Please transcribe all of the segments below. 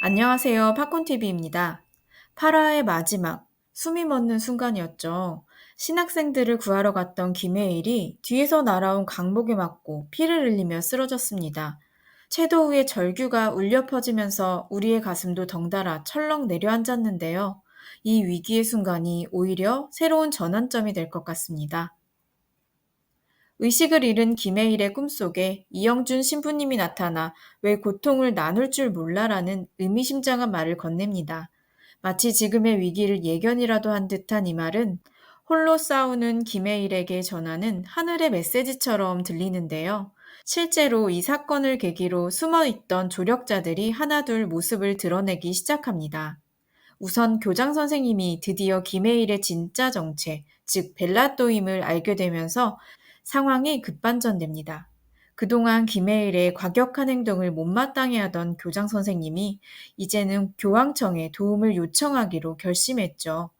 안녕하세요. 팝콘TV입니다. 8화의 마지막, 숨이 멎는 순간이었죠. 신학생들을 구하러 갔던 김혜일이 뒤에서 날아온 강목에 맞고 피를 흘리며 쓰러졌습니다. 채도 위의 절규가 울려 퍼지면서 우리의 가슴도 덩달아 철렁 내려앉았는데요. 이 위기의 순간이 오히려 새로운 전환점이 될 것 같습니다. 의식을 잃은 김혜일의 꿈속에 이영준 신부님이 나타나 왜 고통을 나눌 줄 몰라라는 의미심장한 말을 건넵니다. 마치 지금의 위기를 예견이라도 한 듯한 이 말은 홀로 싸우는 김혜일에게 전하는 하늘의 메시지처럼 들리는데요. 실제로 이 사건을 계기로 숨어있던 조력자들이 하나둘 모습을 드러내기 시작합니다. 우선 교장 선생님이 드디어 김혜일의 진짜 정체, 즉 벨라또임을 알게 되면서 상황이 급반전됩니다. 그동안 김혜일의 과격한 행동을 못마땅해 하던 교장 선생님이 이제는 교황청에 도움을 요청하기로 결심했죠.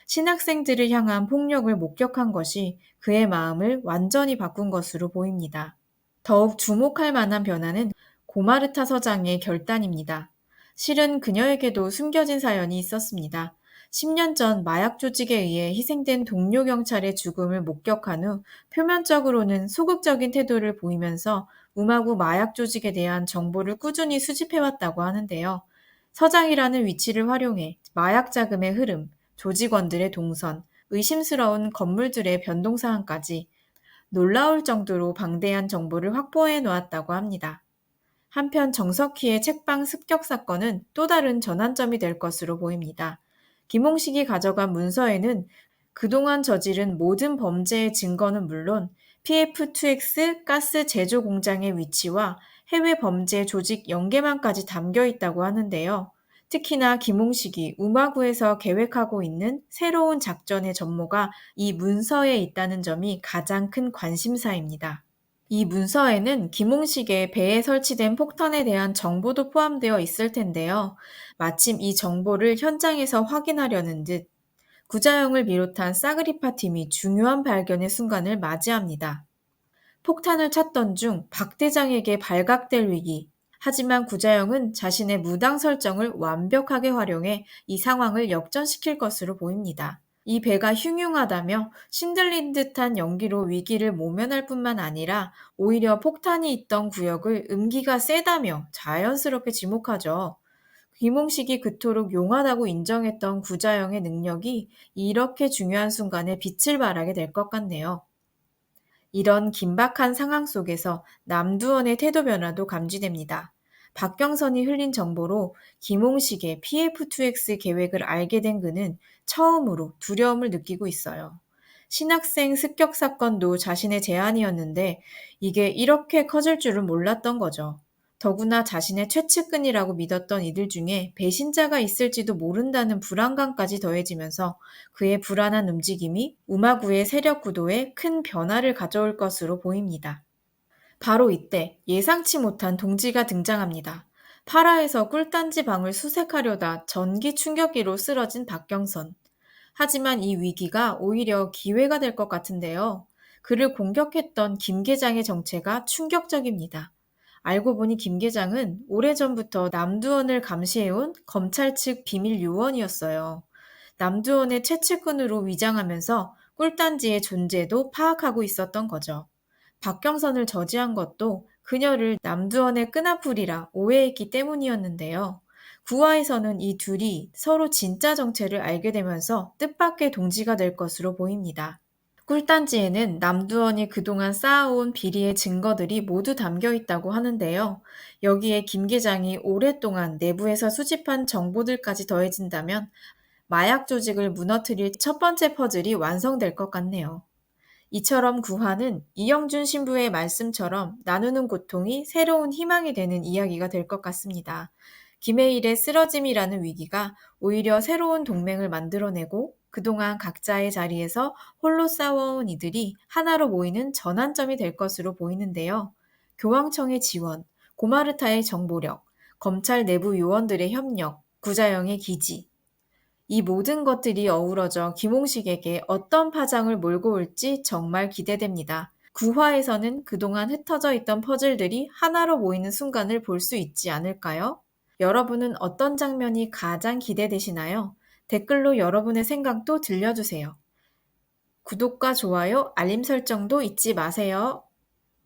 신학생들을 향한 폭력을 목격한 것이 그의 마음을 완전히 바꾼 것으로 보입니다. 더욱 주목할 만한 변화는 고마르타 서장의 결단입니다. 실은 그녀에게도 숨겨진 사연이 있었습니다. 10년 전 마약 조직에 의해 희생된 동료 경찰의 죽음을 목격한 후 표면적으로는 소극적인 태도를 보이면서 음악 후 마약 조직에 대한 정보를 꾸준히 수집해왔다고 하는데요. 서장이라는 위치를 활용해 마약 자금의 흐름, 조직원들의 동선, 의심스러운 건물들의 변동사항까지 놀라울 정도로 방대한 정보를 확보해 놓았다고 합니다. 한편 정석희의 책방 습격 사건은 또 다른 전환점이 될 것으로 보입니다. 김홍식이 가져간 문서에는 그동안 저지른 모든 범죄의 증거는 물론 PF2X 가스 제조 공장의 위치와 해외 범죄 조직 연계망까지 담겨 있다고 하는데요. 특히나 김홍식이 우마구에서 계획하고 있는 새로운 작전의 전모가 이 문서에 있다는 점이 가장 큰 관심사입니다. 이 문서에는 김홍식의 배에 설치된 폭탄에 대한 정보도 포함되어 있을 텐데요. 마침 이 정보를 현장에서 확인하려는 듯 구자영을 비롯한 사그리파 팀이 중요한 발견의 순간을 맞이합니다. 폭탄을 찾던 중 박 대장에게 발각될 위기. 하지만 구자영은 자신의 무당 설정을 완벽하게 활용해 이 상황을 역전시킬 것으로 보입니다. 이 배가 흉흉하다며 신들린 듯한 연기로 위기를 모면할 뿐만 아니라 오히려 폭탄이 있던 구역을 음기가 세다며 자연스럽게 지목하죠. 김홍식이 그토록 용하다고 인정했던 구자영의 능력이 이렇게 중요한 순간에 빛을 발하게 될 것 같네요. 이런 긴박한 상황 속에서 남두원의 태도 변화도 감지됩니다. 박경선이 흘린 정보로 김홍식의 PF2X 계획을 알게 된 그는 처음으로 두려움을 느끼고 있어요. 신학생 습격 사건도 자신의 제안이었는데 이게 이렇게 커질 줄은 몰랐던 거죠. 더구나 자신의 최측근이라고 믿었던 이들 중에 배신자가 있을지도 모른다는 불안감까지 더해지면서 그의 불안한 움직임이 우마구의 세력 구도에 큰 변화를 가져올 것으로 보입니다. 바로 이때 예상치 못한 동지가 등장합니다. 파라에서 꿀단지 방을 수색하려다 전기 충격기로 쓰러진 박경선. 하지만 이 위기가 오히려 기회가 될 것 같은데요. 그를 공격했던 김 계장의 정체가 충격적입니다. 알고 보니 김 계장은 오래전부터 남두원을 감시해온 검찰 측 비밀 요원이었어요. 남두원의 최측근으로 위장하면서 꿀단지의 존재도 파악하고 있었던 거죠. 박경선을 저지한 것도 그녀를 남두원의 끈앞풀이라 오해했기 때문이었는데요. 구화에서는 이 둘이 서로 진짜 정체를 알게 되면서 뜻밖의 동지가 될 것으로 보입니다. 꿀단지에는 남두원이 그동안 쌓아온 비리의 증거들이 모두 담겨 있다고 하는데요. 여기에 김 계장이 오랫동안 내부에서 수집한 정보들까지 더해진다면 마약 조직을 무너뜨릴 첫 번째 퍼즐이 완성될 것 같네요. 이처럼 구화는 이영준 신부의 말씀처럼 나누는 고통이 새로운 희망이 되는 이야기가 될 것 같습니다. 김해일의 쓰러짐이라는 위기가 오히려 새로운 동맹을 만들어내고 그동안 각자의 자리에서 홀로 싸워온 이들이 하나로 모이는 전환점이 될 것으로 보이는데요. 교황청의 지원, 고마르타의 정보력, 검찰 내부 요원들의 협력, 구자영의 기지, 이 모든 것들이 어우러져 김홍식에게 어떤 파장을 몰고 올지 정말 기대됩니다. 9화에서는 그동안 흩어져 있던 퍼즐들이 하나로 모이는 순간을 볼 수 있지 않을까요? 여러분은 어떤 장면이 가장 기대되시나요? 댓글로 여러분의 생각도 들려주세요. 구독과 좋아요, 알림 설정도 잊지 마세요.